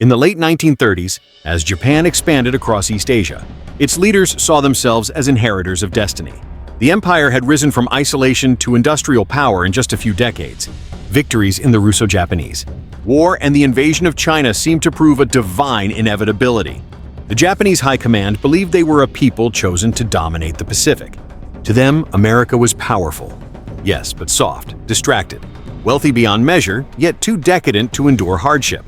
In the late 1930s, as Japan expanded across East Asia, its leaders saw themselves as inheritors of destiny. The empire had risen from isolation to industrial power in just a few decades. Victories in the Russo-Japanese War and the invasion of China seemed to prove a divine inevitability. The Japanese High Command believed they were a people chosen to dominate the Pacific. To them, America was powerful. Yes, but soft, distracted, wealthy beyond measure, yet too decadent to endure hardship.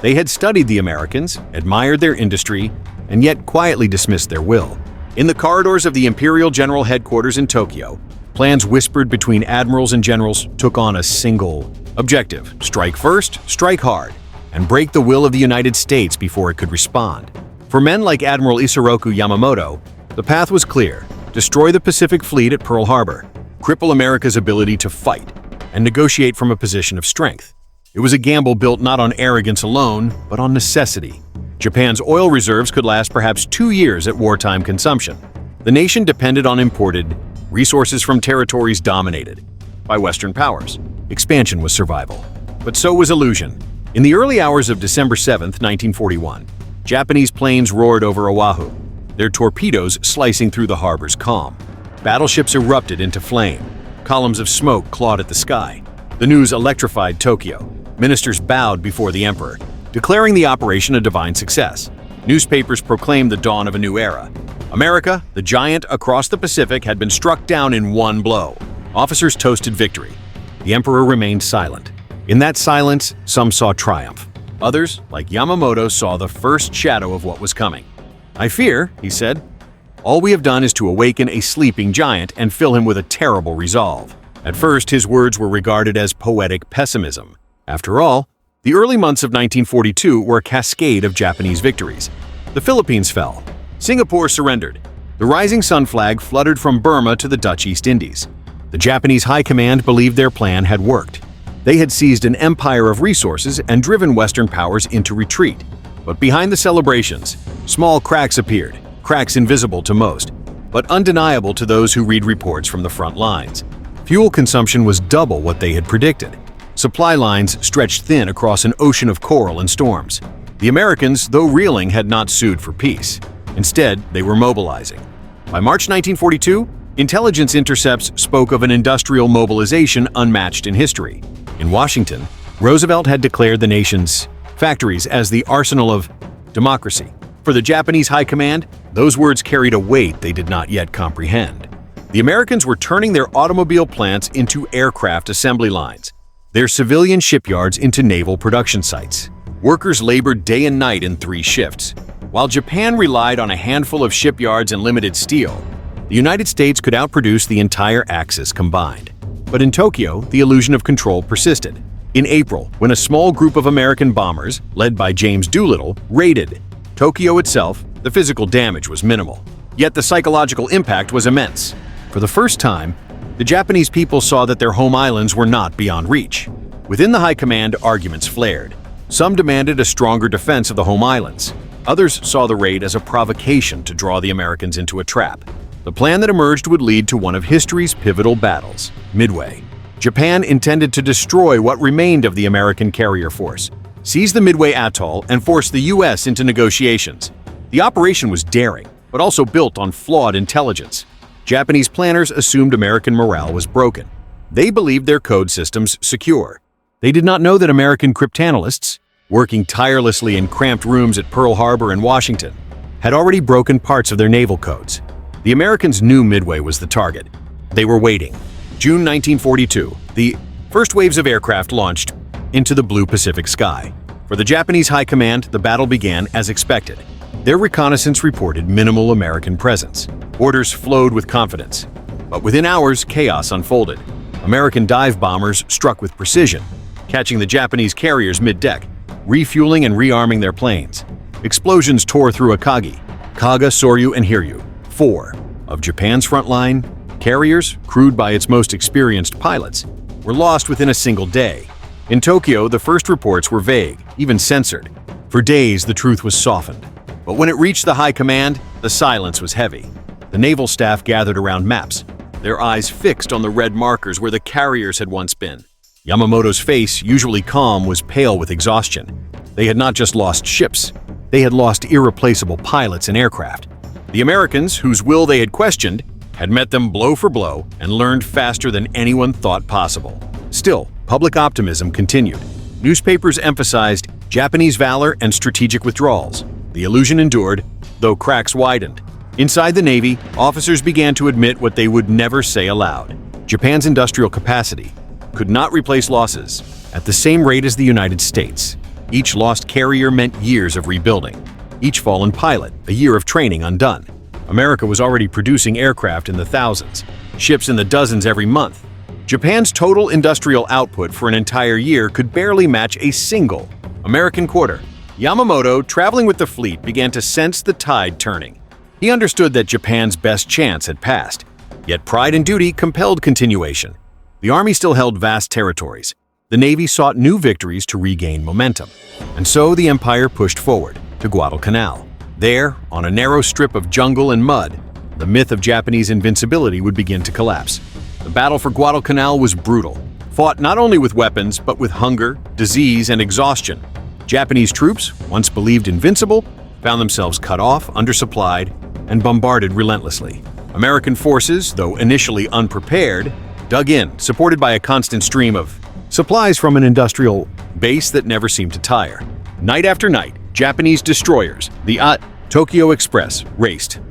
They had studied the Americans, admired their industry, and yet quietly dismissed their will. In the corridors of the Imperial General Headquarters in Tokyo, plans whispered between admirals and generals took on a single objective: strike first, strike hard, and break the will of the United States before it could respond. For men like Admiral Isoroku Yamamoto, the path was clear: destroy the Pacific Fleet at Pearl Harbor, cripple America's ability to fight, and negotiate from a position of strength. It was a gamble built not on arrogance alone, but on necessity. Japan's oil reserves could last perhaps 2 years at wartime consumption. The nation depended on imported resources from territories dominated by Western powers. Expansion was survival, but so was illusion. In the early hours of December 7, 1941, Japanese planes roared over Oahu, their torpedoes slicing through the harbor's calm. Battleships erupted into flame. Columns of smoke clawed at the sky. The news electrified Tokyo. Ministers bowed before the emperor, declaring the operation a divine success. Newspapers proclaimed the dawn of a new era. America, the giant across the Pacific, had been struck down in one blow. Officers toasted victory. The emperor remained silent. In that silence, some saw triumph. Others, like Yamamoto, saw the first shadow of what was coming. "I fear," he said, "all we have done is to awaken a sleeping giant and fill him with a terrible resolve." At first, his words were regarded as poetic pessimism. After all, the early months of 1942 were a cascade of Japanese victories. The Philippines fell. Singapore surrendered. The rising sun flag fluttered from Burma to the Dutch East Indies. The Japanese High Command believed their plan had worked. They had seized an empire of resources and driven Western powers into retreat. But behind the celebrations, small cracks appeared, cracks invisible to most, but undeniable to those who read reports from the front lines. Fuel consumption was double what they had predicted. Supply lines stretched thin across an ocean of coral and storms. The Americans, though reeling, had not sued for peace. Instead, they were mobilizing. By March 1942, intelligence intercepts spoke of an industrial mobilization unmatched in history. In Washington, Roosevelt had declared the nation's factories as the arsenal of democracy. For the Japanese High Command, those words carried a weight they did not yet comprehend. The Americans were turning their automobile plants into aircraft assembly lines, their civilian shipyards into naval production sites. Workers labored day and night in 3 shifts. While Japan relied on a handful of shipyards and limited steel, the United States could outproduce the entire Axis combined. But in Tokyo, the illusion of control persisted. In April, when a small group of American bombers, led by James Doolittle, raided Tokyo itself, the physical damage was minimal. Yet the psychological impact was immense. For the first time, the Japanese people saw that their home islands were not beyond reach. Within the High Command, arguments flared. Some demanded a stronger defense of the home islands. Others saw the raid as a provocation to draw the Americans into a trap. The plan that emerged would lead to one of history's pivotal battles, Midway. Japan intended to destroy what remained of the American carrier force, seize the Midway Atoll, and force the U.S. into negotiations. The operation was daring, but also built on flawed intelligence. Japanese planners assumed American morale was broken. They believed their code systems secure. They did not know that American cryptanalysts, working tirelessly in cramped rooms at Pearl Harbor and Washington, had already broken parts of their naval codes. The Americans knew Midway was the target. They were waiting. June 1942, the first waves of aircraft launched into the blue Pacific sky. For the Japanese High Command, the battle began as expected. Their reconnaissance reported minimal American presence. Orders flowed with confidence. But within hours, chaos unfolded. American dive bombers struck with precision, catching the Japanese carriers mid-deck, refueling and rearming their planes. Explosions tore through Akagi, Kaga, Soryu, and Hiryu, 4 of Japan's frontline carriers, crewed by its most experienced pilots, were lost within a single day. In Tokyo, the first reports were vague, even censored. For days, the truth was softened. But when it reached the High Command, the silence was heavy. The naval staff gathered around maps, their eyes fixed on the red markers where the carriers had once been. Yamamoto's face, usually calm, was pale with exhaustion. They had not just lost ships, they had lost irreplaceable pilots and aircraft. The Americans, whose will they had questioned, had met them blow for blow and learned faster than anyone thought possible. Still, public optimism continued. Newspapers emphasized Japanese valor and strategic withdrawals. The illusion endured, though cracks widened. Inside the Navy, officers began to admit what they would never say aloud. Japan's industrial capacity could not replace losses at the same rate as the United States. Each lost carrier meant years of rebuilding. Each fallen pilot, a year of training undone. America was already producing aircraft in the thousands, ships in the dozens every month. Japan's total industrial output for an entire year could barely match a single American quarter. Yamamoto, traveling with the fleet, began to sense the tide turning. He understood that Japan's best chance had passed, yet pride and duty compelled continuation. The Army still held vast territories. The Navy sought new victories to regain momentum. And so the Empire pushed forward to Guadalcanal. There, on a narrow strip of jungle and mud, the myth of Japanese invincibility would begin to collapse. The battle for Guadalcanal was brutal, fought not only with weapons, but with hunger, disease, and exhaustion. Japanese troops, once believed invincible, found themselves cut off, undersupplied, and bombarded relentlessly. American forces, though initially unprepared, dug in, supported by a constant stream of supplies from an industrial base that never seemed to tire. Night after night, Japanese destroyers, the Tokyo Express, raced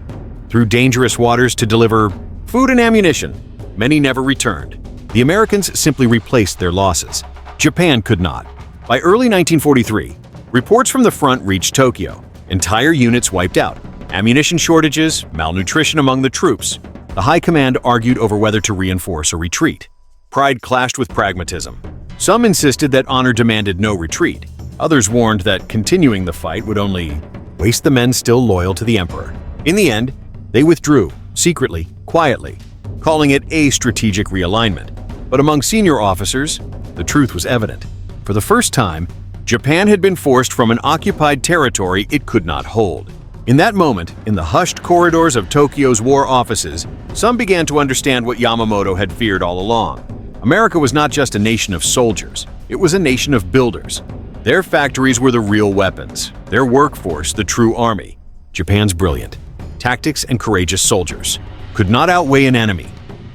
through dangerous waters to deliver food and ammunition. Many never returned. The Americans simply replaced their losses. Japan could not. By early 1943, reports from the front reached Tokyo. Entire units wiped out. Ammunition shortages, malnutrition among the troops. The High Command argued over whether to reinforce or retreat. Pride clashed with pragmatism. Some insisted that honor demanded no retreat. Others warned that continuing the fight would only waste the men still loyal to the emperor. In the end, they withdrew, secretly, quietly, calling it a strategic realignment. But among senior officers, the truth was evident. For the first time, Japan had been forced from an occupied territory it could not hold. In that moment, in the hushed corridors of Tokyo's war offices, some began to understand what Yamamoto had feared all along. America was not just a nation of soldiers, it was a nation of builders. Their factories were the real weapons, their workforce the true army. Japan's brilliant, tactics and courageous soldiers could not outweigh an enemy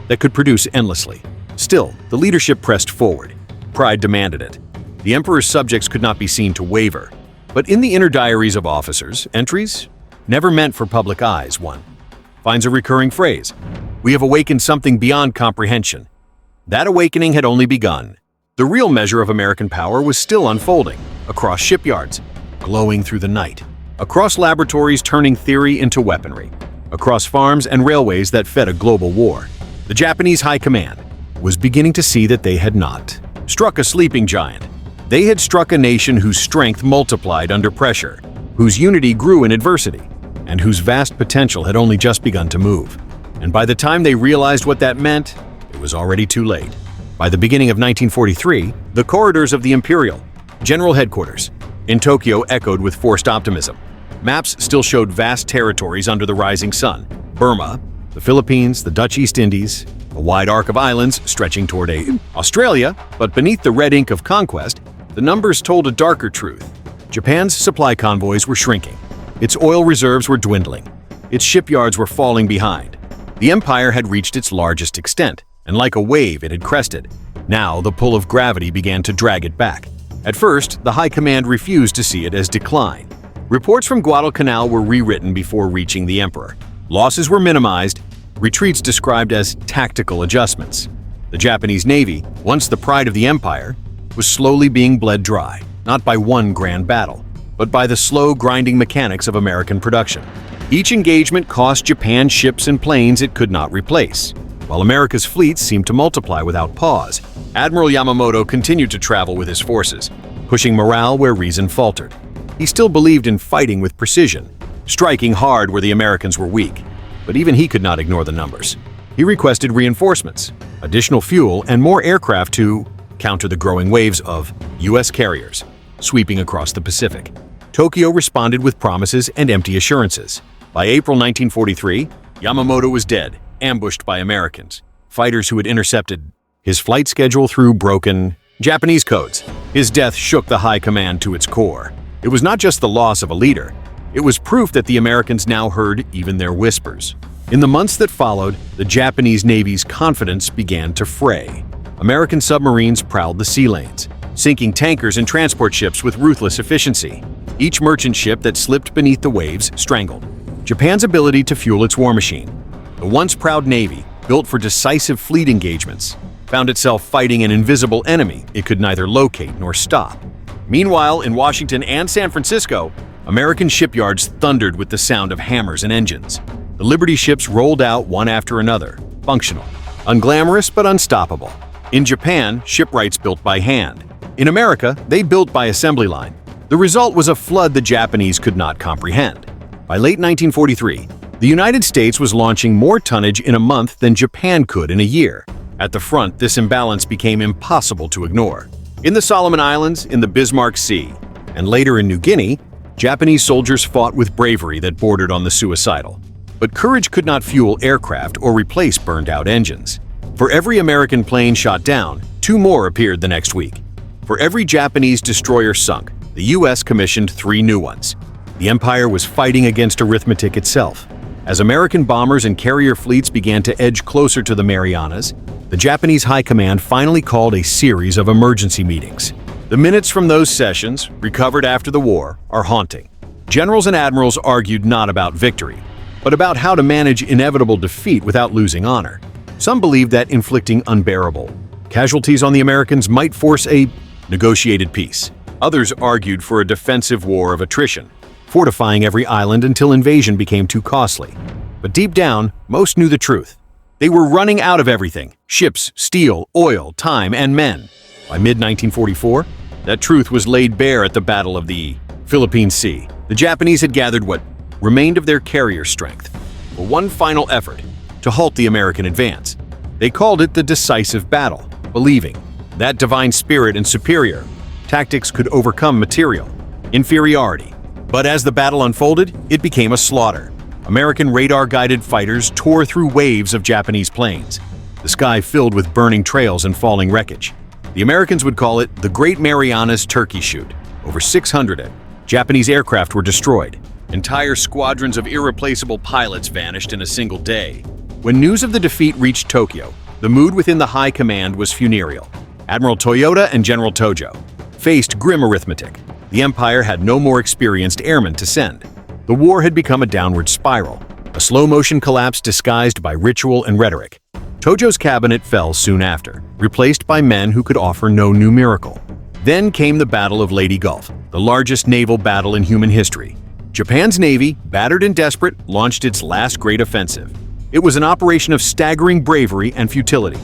that could produce endlessly. Still, the leadership pressed forward. Pride demanded it. The emperor's subjects could not be seen to waver. But in the inner diaries of officers, entries, never meant for public eyes, one finds a recurring phrase: "We have awakened something beyond comprehension." That awakening had only begun. The real measure of American power was still unfolding, across shipyards, glowing through the night, across laboratories turning theory into weaponry, across farms and railways that fed a global war. The Japanese High Command was beginning to see that they had not struck a sleeping giant. They had struck a nation whose strength multiplied under pressure, whose unity grew in adversity, and whose vast potential had only just begun to move. And by the time they realized what that meant, it was already too late. By the beginning of 1943, the corridors of the Imperial General Headquarters in Tokyo echoed with forced optimism. Maps still showed vast territories under the rising sun: Burma, the Philippines, the Dutch East Indies, a wide arc of islands stretching toward Australia, but beneath the red ink of conquest, the numbers told a darker truth. Japan's supply convoys were shrinking. Its oil reserves were dwindling. Its shipyards were falling behind. The empire had reached its largest extent, and like a wave it had crested. Now the pull of gravity began to drag it back. At first, the High Command refused to see it as decline. Reports from Guadalcanal were rewritten before reaching the emperor. Losses were minimized, retreats described as tactical adjustments. The Japanese Navy, once the pride of the empire, was slowly being bled dry, not by one grand battle, but by the slow grinding mechanics of American production. Each engagement cost Japan ships and planes it could not replace. While America's fleets seemed to multiply without pause, Admiral Yamamoto continued to travel with his forces, pushing morale where reason faltered. He still believed in fighting with precision, striking hard where the Americans were weak. But even he could not ignore the numbers. He requested reinforcements, additional fuel, and more aircraft to counter the growing waves of U.S. carriers sweeping across the Pacific. Tokyo responded with promises and empty assurances. By April 1943, Yamamoto was dead, ambushed by Americans, fighters who had intercepted his flight schedule through broken Japanese codes. His death shook the high command to its core. It was not just the loss of a leader. It was proof that the Americans now heard even their whispers. In the months that followed, the Japanese Navy's confidence began to fray. American submarines prowled the sea lanes, sinking tankers and transport ships with ruthless efficiency. Each merchant ship that slipped beneath the waves strangled Japan's ability to fuel its war machine. The once proud Navy, built for decisive fleet engagements, found itself fighting an invisible enemy it could neither locate nor stop. Meanwhile, in Washington and San Francisco, American shipyards thundered with the sound of hammers and engines. The Liberty ships rolled out one after another, functional, unglamorous but unstoppable. In Japan, shipwrights built by hand. In America, they built by assembly line. The result was a flood the Japanese could not comprehend. By late 1943, the United States was launching more tonnage in a month than Japan could in a year. At the front, this imbalance became impossible to ignore. In the Solomon Islands, in the Bismarck Sea, and later in New Guinea, Japanese soldiers fought with bravery that bordered on the suicidal. But courage could not fuel aircraft or replace burned-out engines. For every American plane shot down, 2 more appeared the next week. For every Japanese destroyer sunk, the U.S. commissioned 3 new ones. The empire was fighting against arithmetic itself. As American bombers and carrier fleets began to edge closer to the Marianas, the Japanese High Command finally called a series of emergency meetings. The minutes from those sessions, recovered after the war, are haunting. Generals and admirals argued not about victory, but about how to manage inevitable defeat without losing honor. Some believed that inflicting unbearable casualties on the Americans might force a negotiated peace. Others argued for a defensive war of attrition, fortifying every island until invasion became too costly. But deep down, most knew the truth. They were running out of everything: ships, steel, oil, time, and men. By mid-1944, that truth was laid bare at the Battle of the Philippine Sea. The Japanese had gathered what remained of their carrier strength for one final effort to halt the American advance. They called it the decisive battle, believing that divine spirit and superior tactics could overcome material inferiority. But as the battle unfolded, it became a slaughter. American radar-guided fighters tore through waves of Japanese planes, the sky filled with burning trails and falling wreckage. The Americans would call it the Great Marianas Turkey Shoot. Over 600 Japanese aircraft were destroyed. Entire squadrons of irreplaceable pilots vanished in a single day. When news of the defeat reached Tokyo, the mood within the high command was funereal. Admiral Toyota and General Tojo faced grim arithmetic. The empire had no more experienced airmen to send. The war had become a downward spiral, a slow-motion collapse disguised by ritual and rhetoric. Tojo's cabinet fell soon after, replaced by men who could offer no new miracle. Then came the Battle of Leyte Gulf, the largest naval battle in human history. Japan's navy, battered and desperate, launched its last great offensive. It was an operation of staggering bravery and futility.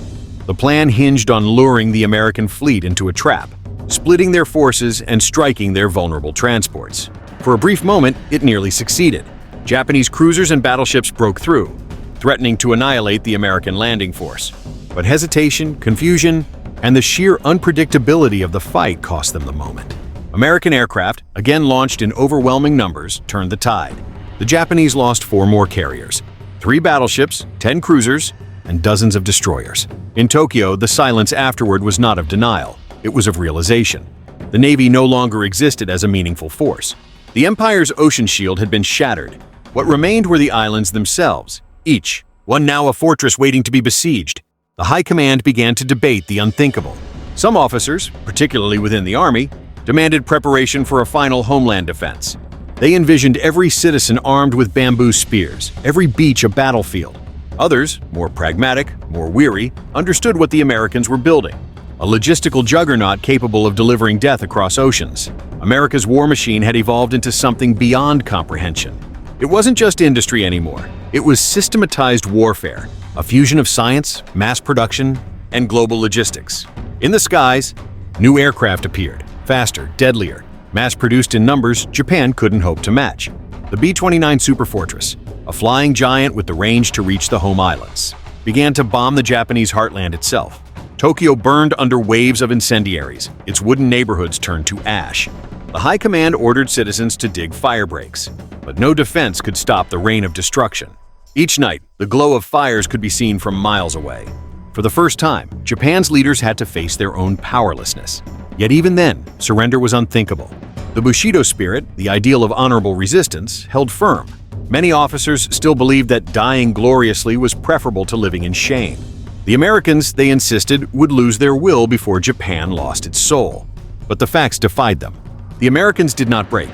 The plan hinged on luring the American fleet into a trap, splitting their forces and striking their vulnerable transports. For a brief moment, it nearly succeeded. Japanese cruisers and battleships broke through, threatening to annihilate the American landing force. But hesitation, confusion, and the sheer unpredictability of the fight cost them the moment. American aircraft, again launched in overwhelming numbers, turned the tide. The Japanese lost 4 more carriers, 3 battleships, 10 cruisers, and dozens of destroyers. In Tokyo, the silence afterward was not of denial, it was of realization. The Navy no longer existed as a meaningful force. The Empire's ocean shield had been shattered. What remained were the islands themselves, each one now a fortress waiting to be besieged. The High Command began to debate the unthinkable. Some officers, particularly within the Army, demanded preparation for a final homeland defense. They envisioned every citizen armed with bamboo spears, every beach a battlefield. Others, more pragmatic, more weary, understood what the Americans were building: a logistical juggernaut capable of delivering death across oceans. America's war machine had evolved into something beyond comprehension. It wasn't just industry anymore. It was systematized warfare, a fusion of science, mass production, and global logistics. In the skies, new aircraft appeared, faster, deadlier, mass-produced in numbers Japan couldn't hope to match. The B-29 Superfortress, a flying giant with the range to reach the home islands, began to bomb the Japanese heartland itself. Tokyo burned under waves of incendiaries. Its wooden neighborhoods turned to ash. The High Command ordered citizens to dig fire breaks, but no defense could stop the rain of destruction. Each night, the glow of fires could be seen from miles away. For the first time, Japan's leaders had to face their own powerlessness. Yet even then, surrender was unthinkable. The Bushido spirit, the ideal of honorable resistance, held firm. Many officers still believed that dying gloriously was preferable to living in shame. The Americans, they insisted, would lose their will before Japan lost its soul. But the facts defied them. The Americans did not break.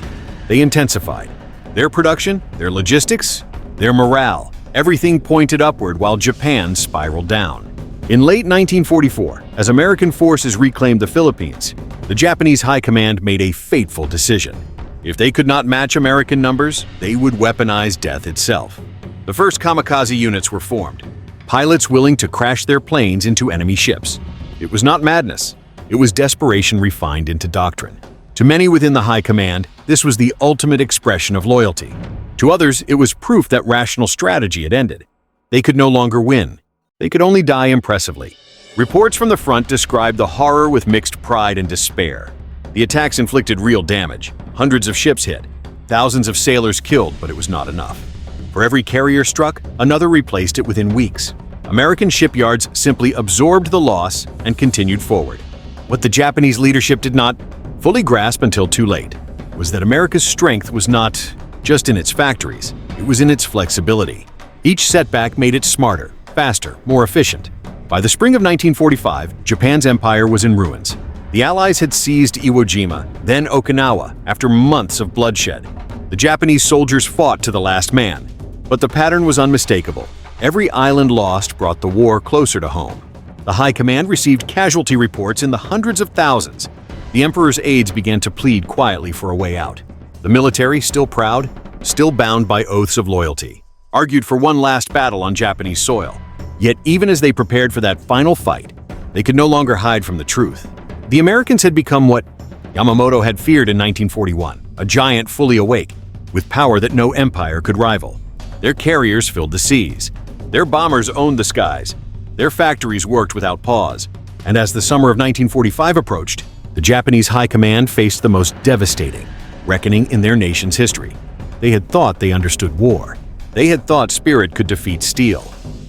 They intensified. Their production, their logistics, their morale, everything pointed upward while Japan spiraled down. In late 1944, as American forces reclaimed the Philippines, the Japanese High Command made a fateful decision. If they could not match American numbers, they would weaponize death itself. The first kamikaze units were formed, pilots willing to crash their planes into enemy ships. It was not madness, it was desperation refined into doctrine. To many within the High Command, this was the ultimate expression of loyalty. To others, it was proof that rational strategy had ended. They could no longer win. They could only die impressively. Reports from the front described the horror with mixed pride and despair. The attacks inflicted real damage. Hundreds of ships hit. Thousands of sailors killed, but it was not enough. For every carrier struck, another replaced it within weeks. American shipyards simply absorbed the loss and continued forward. What the Japanese leadership did not fully grasp until too late was that America's strength was not just in its factories, it was in its flexibility. Each setback made it smarter, faster, more efficient. By the spring of 1945, Japan's empire was in ruins. The Allies had seized Iwo Jima, then Okinawa, after months of bloodshed. The Japanese soldiers fought to the last man, but the pattern was unmistakable. Every island lost brought the war closer to home. The High Command received casualty reports in the hundreds of thousands. The Emperor's aides began to plead quietly for a way out. The military, still proud, still bound by oaths of loyalty, argued for one last battle on Japanese soil. Yet even as they prepared for that final fight, they could no longer hide from the truth. The Americans had become what Yamamoto had feared in 1941, a giant fully awake, with power that no empire could rival. Their carriers filled the seas. Their bombers owned the skies. Their factories worked without pause. And as the summer of 1945 approached, the Japanese High Command faced the most devastating reckoning in their nation's history. They had thought they understood war. They had thought spirit could defeat steel.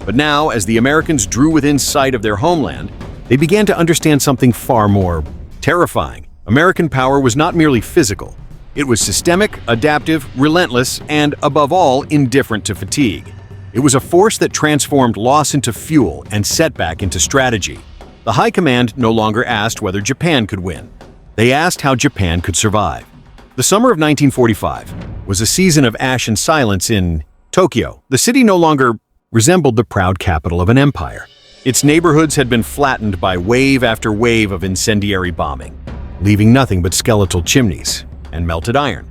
But now, as the Americans drew within sight of their homeland, they began to understand something far more terrifying. American power was not merely physical. It was systemic, adaptive, relentless, and, above all, indifferent to fatigue. It was a force that transformed loss into fuel and setback into strategy. The High Command no longer asked whether Japan could win. They asked how Japan could survive. The summer of 1945 was a season of ash and silence in Tokyo. The city no longer resembled the proud capital of an empire. Its neighborhoods had been flattened by wave after wave of incendiary bombing, leaving nothing but skeletal chimneys and melted iron.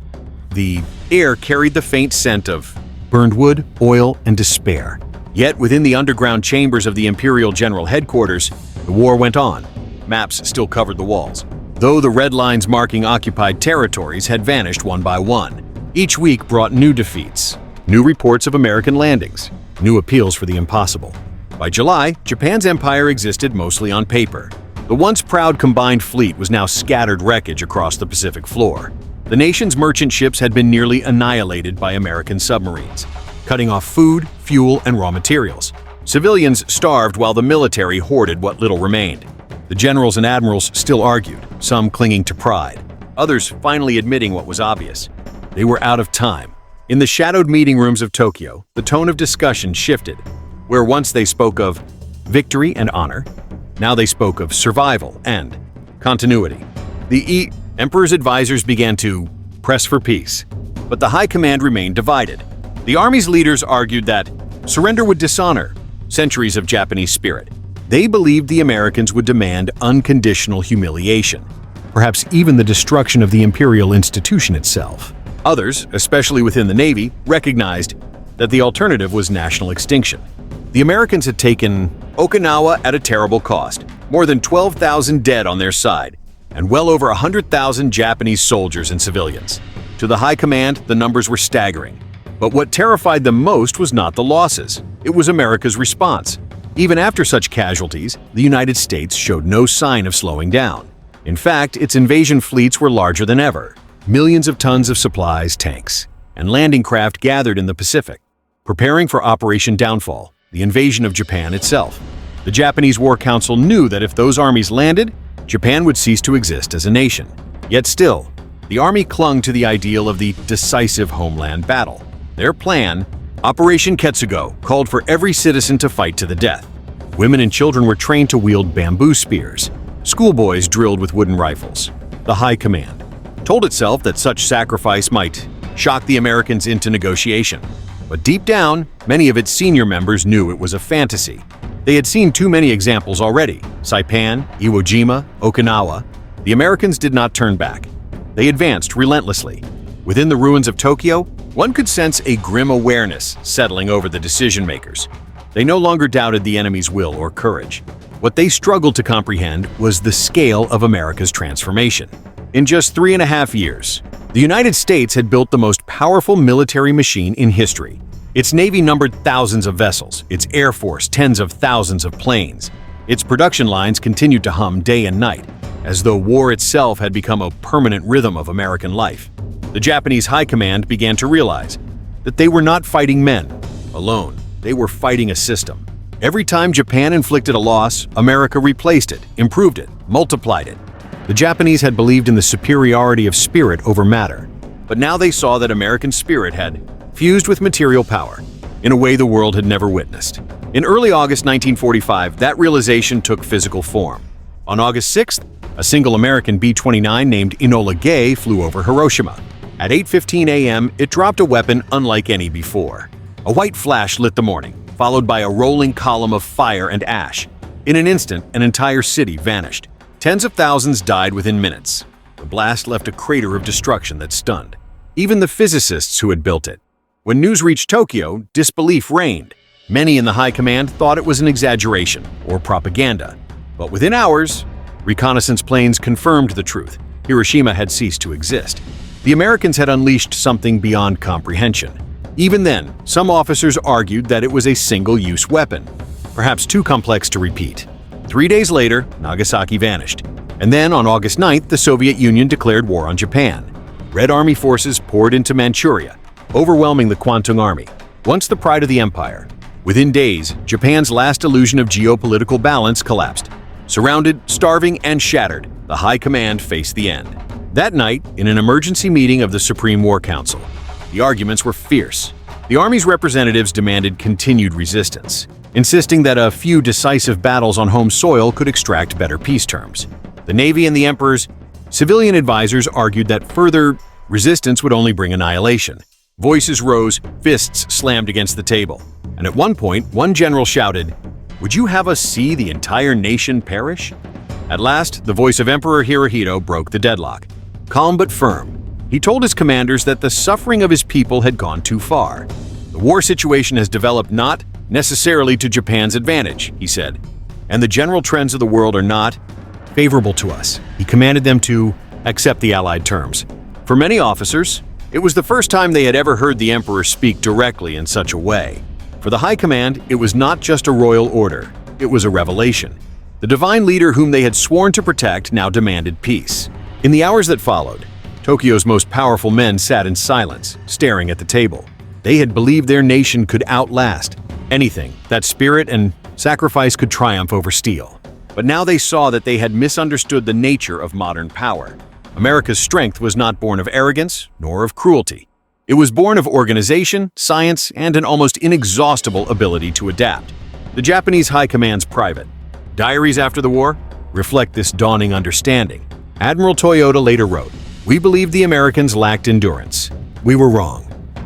The air carried the faint scent of burned wood, oil, and despair. Yet within the underground chambers of the Imperial General Headquarters, the war went on. Maps still covered the walls, though the red lines marking occupied territories had vanished one by one. Each week brought new defeats, new reports of American landings, new appeals for the impossible. By July, Japan's empire existed mostly on paper. The once proud combined fleet was now scattered wreckage across the Pacific floor. The nation's merchant ships had been nearly annihilated by American submarines, cutting off food, fuel, and raw materials. Civilians starved while the military hoarded what little remained. The generals and admirals still argued, some clinging to pride, others finally admitting what was obvious. They were out of time. In the shadowed meeting rooms of Tokyo, the tone of discussion shifted. Where once they spoke of victory and honor, now they spoke of survival and continuity. The Emperor's advisors began to press for peace, but the High Command remained divided. The army's leaders argued that surrender would dishonor centuries of Japanese spirit. They believed the Americans would demand unconditional humiliation, perhaps even the destruction of the imperial institution itself. Others, especially within the Navy, recognized that the alternative was national extinction. The Americans had taken Okinawa at a terrible cost, more than 12,000 dead on their side, and well over 100,000 Japanese soldiers and civilians. To the High Command, the numbers were staggering. But what terrified them most was not the losses. It was America's response. Even after such casualties, the United States showed no sign of slowing down. In fact, its invasion fleets were larger than ever. Millions of tons of supplies, tanks, and landing craft gathered in the Pacific, preparing for Operation Downfall, the invasion of Japan itself. The Japanese War Council knew that if those armies landed, Japan would cease to exist as a nation. Yet still, the army clung to the ideal of the decisive homeland battle. Their plan, Operation Ketsugo, called for every citizen to fight to the death. Women and children were trained to wield bamboo spears. Schoolboys drilled with wooden rifles. The High Command told itself that such sacrifice might shock the Americans into negotiation. But deep down, many of its senior members knew it was a fantasy. They had seen too many examples already: Saipan, Iwo Jima, Okinawa. The Americans did not turn back. They advanced relentlessly. Within the ruins of Tokyo, one could sense a grim awareness settling over the decision-makers. They no longer doubted the enemy's will or courage. What they struggled to comprehend was the scale of America's transformation. In just 3.5 years, the United States had built the most powerful military machine in history. Its Navy numbered thousands of vessels, its Air Force tens of thousands of planes. Its production lines continued to hum day and night, as though war itself had become a permanent rhythm of American life. The Japanese High Command began to realize that they were not fighting men alone. They were fighting a system. Every time Japan inflicted a loss, America replaced it, improved it, multiplied it. The Japanese had believed in the superiority of spirit over matter, but now they saw that American spirit had fused with material power in a way the world had never witnessed. In early August 1945, that realization took physical form. On August 6th, a single American B-29 named Enola Gay flew over Hiroshima. At 8:15 a.m., it dropped a weapon unlike any before. A white flash lit the morning, followed by a rolling column of fire and ash. In an instant, an entire city vanished. Tens of thousands died within minutes. The blast left a crater of destruction that stunned even the physicists who had built it. When news reached Tokyo, disbelief reigned. Many in the High Command thought it was an exaggeration or propaganda. But within hours, reconnaissance planes confirmed the truth. Hiroshima had ceased to exist. The Americans had unleashed something beyond comprehension. Even then, some officers argued that it was a single-use weapon, perhaps too complex to repeat. 3 days later, Nagasaki vanished. And then, on August 9th, the Soviet Union declared war on Japan. Red Army forces poured into Manchuria, overwhelming the Kwantung Army, once the pride of the empire. Within days, Japan's last illusion of geopolitical balance collapsed. Surrounded, starving, and shattered, the High Command faced the end. That night, in an emergency meeting of the Supreme War Council, the arguments were fierce. The Army's representatives demanded continued resistance, insisting that a few decisive battles on home soil could extract better peace terms. The Navy and the Emperor's civilian advisors argued that further resistance would only bring annihilation. Voices rose, fists slammed against the table. And at one point, one general shouted, "Would you have us see the entire nation perish?" At last, the voice of Emperor Hirohito broke the deadlock. Calm but firm, he told his commanders that the suffering of his people had gone too far. The war situation has developed not necessarily to Japan's advantage, he said, and the general trends of the world are not favorable to us. He commanded them to accept the Allied terms. For many officers, it was the first time they had ever heard the Emperor speak directly in such a way. For the High Command, it was not just a royal order, it was a revelation. The divine leader whom they had sworn to protect now demanded peace. In the hours that followed, Tokyo's most powerful men sat in silence, staring at the table. They had believed their nation could outlast anything, that spirit and sacrifice could triumph over steel. But now they saw that they had misunderstood the nature of modern power. America's strength was not born of arrogance nor of cruelty. It was born of organization, science, and an almost inexhaustible ability to adapt. The Japanese High Command's private diaries after the war reflect this dawning understanding. Admiral Toyota later wrote, "We believed the Americans lacked endurance. We were wrong.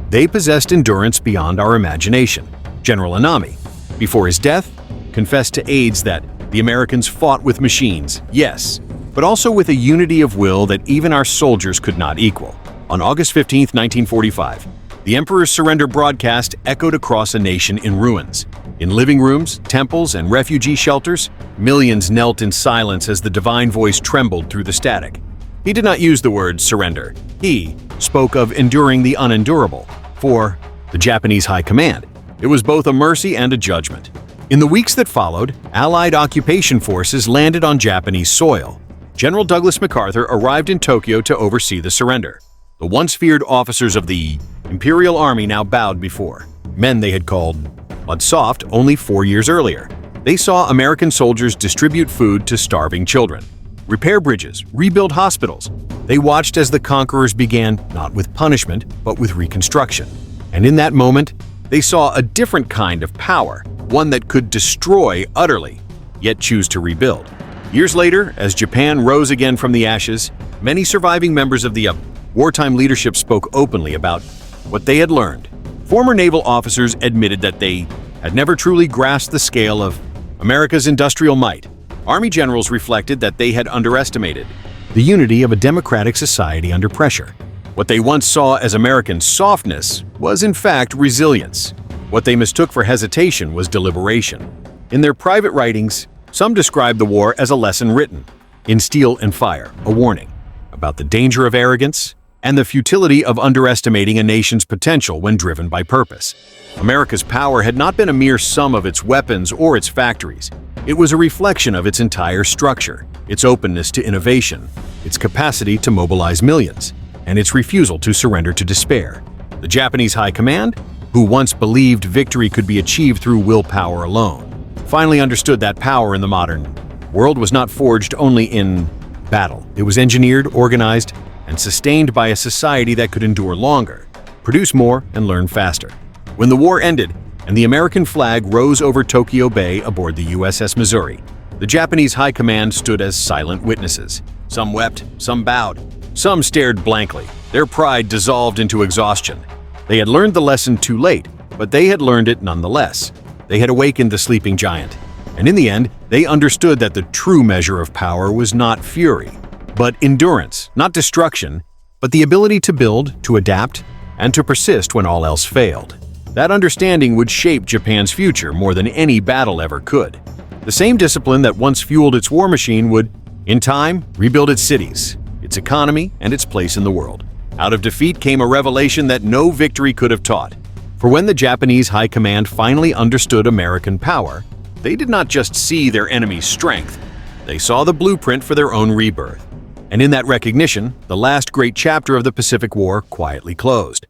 They possessed endurance beyond our imagination." General Anami, before his death, confessed to aides that the Americans fought with machines, yes, but also with a unity of will that even our soldiers could not equal. On August 15, 1945, the Emperor's surrender broadcast echoed across a nation in ruins. In living rooms, temples, and refugee shelters, millions knelt in silence as the divine voice trembled through the static. He did not use the word surrender. He spoke of enduring the unendurable. For the Japanese High Command, it was both a mercy and a judgment. In the weeks that followed, Allied occupation forces landed on Japanese soil. General Douglas MacArthur arrived in Tokyo to oversee the surrender. The once feared officers of the Imperial Army now bowed before men they had called soft only 4 years earlier. They saw American soldiers distribute food to starving children, repair bridges, rebuild hospitals. They watched as the conquerors began not with punishment, but with reconstruction. And in that moment, they saw a different kind of power, one that could destroy utterly, yet choose to rebuild. Years later, as Japan rose again from the ashes, many surviving members of the wartime leadership spoke openly about what they had learned. Former naval officers admitted that they had never truly grasped the scale of America's industrial might. Army generals reflected that they had underestimated the unity of a democratic society under pressure. What they once saw as American softness was in fact resilience. What they mistook for hesitation was deliberation. In their private writings, some described the war as a lesson written in steel and fire, a warning about the danger of arrogance and the futility of underestimating a nation's potential when driven by purpose. America's power had not been a mere sum of its weapons or its factories. It was a reflection of its entire structure, its openness to innovation, its capacity to mobilize millions, and its refusal to surrender to despair. The Japanese High Command, who once believed victory could be achieved through willpower alone, finally understood that power in the modern world was not forged only in battle. It was engineered, organized, and sustained by a society that could endure longer, produce more, and learn faster. When the war ended and the American flag rose over Tokyo Bay aboard the USS Missouri, the Japanese High Command stood as silent witnesses. Some wept, some bowed, some stared blankly. Their pride dissolved into exhaustion. They had learned the lesson too late, but they had learned it nonetheless. They had awakened the sleeping giant. And in the end, they understood that the true measure of power was not fury, but endurance, not destruction, but the ability to build, to adapt, and to persist when all else failed. That understanding would shape Japan's future more than any battle ever could. The same discipline that once fueled its war machine would, in time, rebuild its cities, its economy, and its place in the world. Out of defeat came a revelation that no victory could have taught. For when the Japanese High Command finally understood American power, they did not just see their enemy's strength, they saw the blueprint for their own rebirth. And in that recognition, the last great chapter of the Pacific War quietly closed.